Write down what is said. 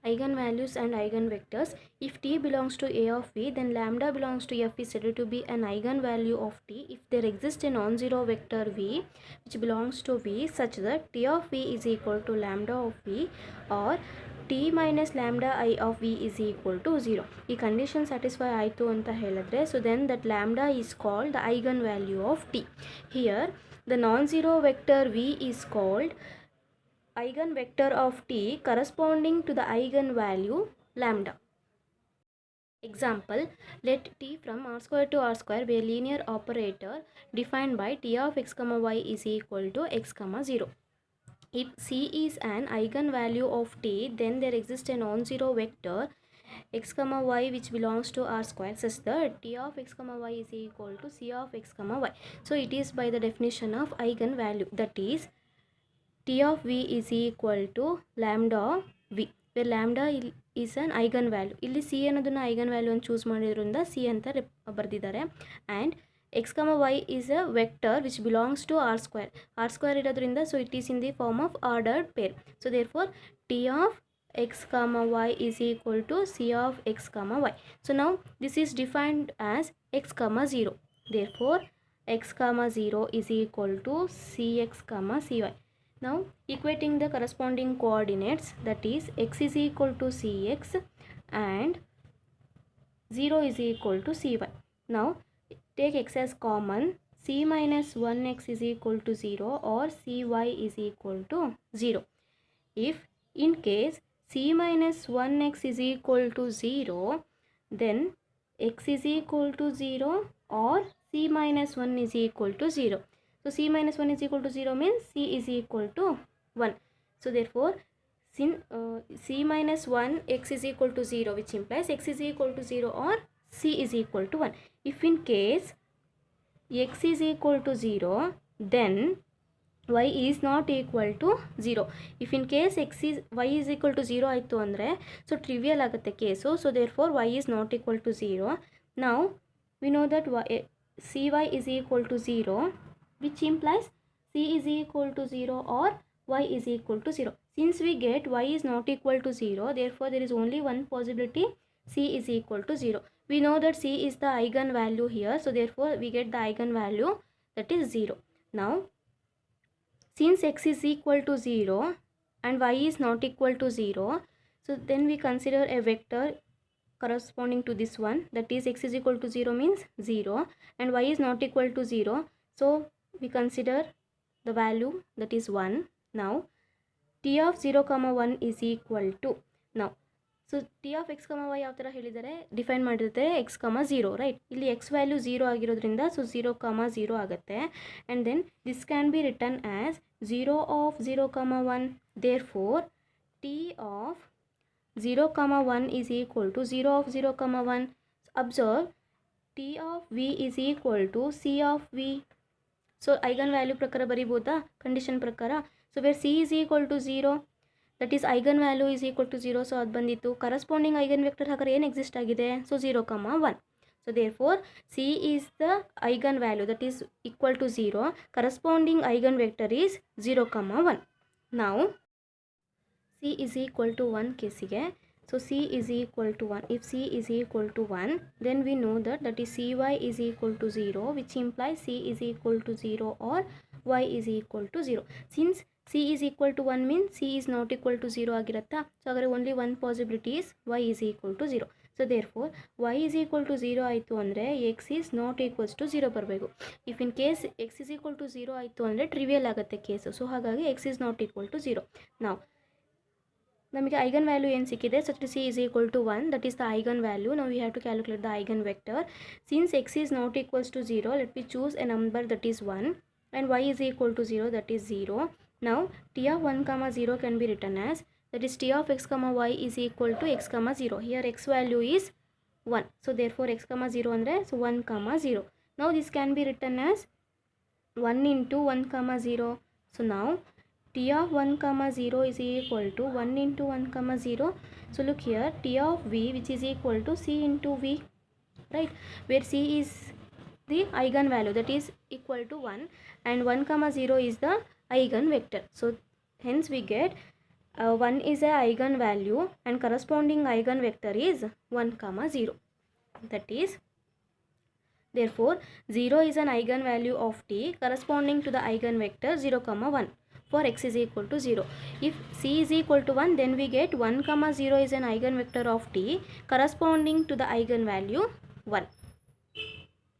eigenvalues and eigenvectors. If T belongs to A of V, then lambda belongs to F is said to be an eigenvalue of T if there exists a non-zero vector V which belongs to V such that T of V is equal to lambda of V or T minus lambda I of V is equal to 0. ಈ condition satisfy ಆಯಿತು ಅಂತ ಹೇಳಿದ್ರೆ, so then that lambda is called the eigenvalue of T. Here the non-zero vector V is called eigenvector of T corresponding to the eigenvalue lambda. Example, let T from R square to R square be a linear operator defined by T of x comma y is equal to x comma 0. If C is an eigenvalue of T, then there exists a non-zero vector x comma y which belongs to R square such that T of x comma y is equal to C of x comma y. So it is by the definition of eigenvalue, that is T of V is equal to lambda V, where lambda is an eigenvalue. ಇಲ್ಲಿ C ಅನ್ನೋದನ್ನ eigenvalue ಅಂತ choose ಮಾಡಿದ್ರಿಂದ C ಅಂತ ಬರೆದಿದ್ದಾರೆ. And x comma y is a vector which belongs to R square. R square ಇರೋದ್ರಿಂದ, so it is in the form of ordered pair. So therefore T of x comma y is equal to C of x comma y. So now this is defined as x comma 0. Therefore x comma 0 is equal to Cx comma Cy. Now equating the corresponding coordinates, that is x is equal to Cx and 0 is equal to Cy. Now take x as common, C minus 1x is equal to 0 or Cy is equal to 0. If in case C minus 1x is equal to 0, then x is equal to 0 or C minus 1 is equal to 0. So C minus 1 is equal to 0 means C is equal to 1. So therefore since C minus 1 x is equal to 0, which implies x is equal to 0 or C is equal to 1. If in case x is equal to 0, then y is not equal to 0. If in case y is equal to 0 ಆಯಿತು ಅಂದರೆ, so trivial ಆಗುತ್ತೆ case. So therefore y is not equal to 0. Now we know that Cy is equal to 0, which implies C is equal to 0 or y is equal to 0. Since we get y is not equal to 0, therefore there is only one possibility, C is equal to 0. We know that C is the eigenvalue here, so therefore we get the eigenvalue, that is 0. Now since x is equal to 0 and y is not equal to 0, so then we consider a vector corresponding to this one, that is x is equal to 0 means 0 and y is not equal to 0, so we consider the value, that is 1. Now T of 0 comma 1 is equal to, now so T of x comma y ಯಾವ ಥರ ಹೇಳಿದರೆ define ಮಾಡಿರ್ತಾರೆ x comma 0, right. ಇಲ್ಲಿ x value 0 ಆಗಿರೋದ್ರಿಂದ so 0 comma 0 ಆಗುತ್ತೆ. And then this can be return as 0 of 0 comma 1. therefore T of 0 comma 1 is equal to 0 of 0 comma 1. observe T of V is equal to C of V. So eigen value ಪ್ರಕಾರ ಬರಿಬೋದಾ condition ಪ್ರಕಾರ. So where C is equal to 0, that is eigen value is equal to 0, so ಅದು ಬಂದಿತ್ತು. Corresponding eigen vector ಹಾಗಾದ್ರೆ ಏನು exist ಆಗಿದೆ, so 0 comma 1. so therefore C is the eigen value, that is equal to 0. corresponding eigen vector is 0 comma 1. now C is equal to 1 ಕೇಸಿಗೆ, so C is equal to 1. if C is equal to 1, then we know that is Cy is equal to 0, which implies C is equal to 0 or y is equal to 0. since C is equal to 1 means C is not equal to 0 ಆಗಿರುತ್ತಾ. So ಹಾಗಾದರೆ only one possibility is y is equal to 0. So therefore y is equal to 0 ಆಯಿತು ಅಂದರೆ x is not equals to 0 ಬರಬೇಕು. if in case x is equal to 0 ಆಯಿತು ಅಂದರೆ trivial ಆಗುತ್ತೆ case. So ಹಾಗಾಗಿ x is not equal to 0. ನಾವು ನಮಗೆ eigen value ಏನು ಸಿಕ್ಕಿದೆ, so C is equal to 1, that is the eigen value. now we have to calculate the eigen vector. since x is not equals to 0, let me choose a number that is 1 and y is equal to 0, that is 0. now T of 1 comma 0 can be written as, that is T of x comma y is equal to x comma 0. here x value is 1, so therefore x comma 0 ಅಂದರೆ so 1 comma 0. now this can be written as 1 into 1 comma 0. so now T of 1 comma 0 is equal to 1 into 1 comma 0. so look here, T of V which is equal to C into V, right, where C is the eigen value, that is equal to 1 and 1 comma 0 is the eigen vector. so hence we get 1 is a eigenvalue and corresponding eigenvector is 1 comma 0. That is, therefore 0 is an eigenvalue of t corresponding to the eigenvector 0 comma 1 for x is equal to 0. If c is equal to 1, then we get 1 comma 0 is an eigenvector of t corresponding to the eigenvalue 1.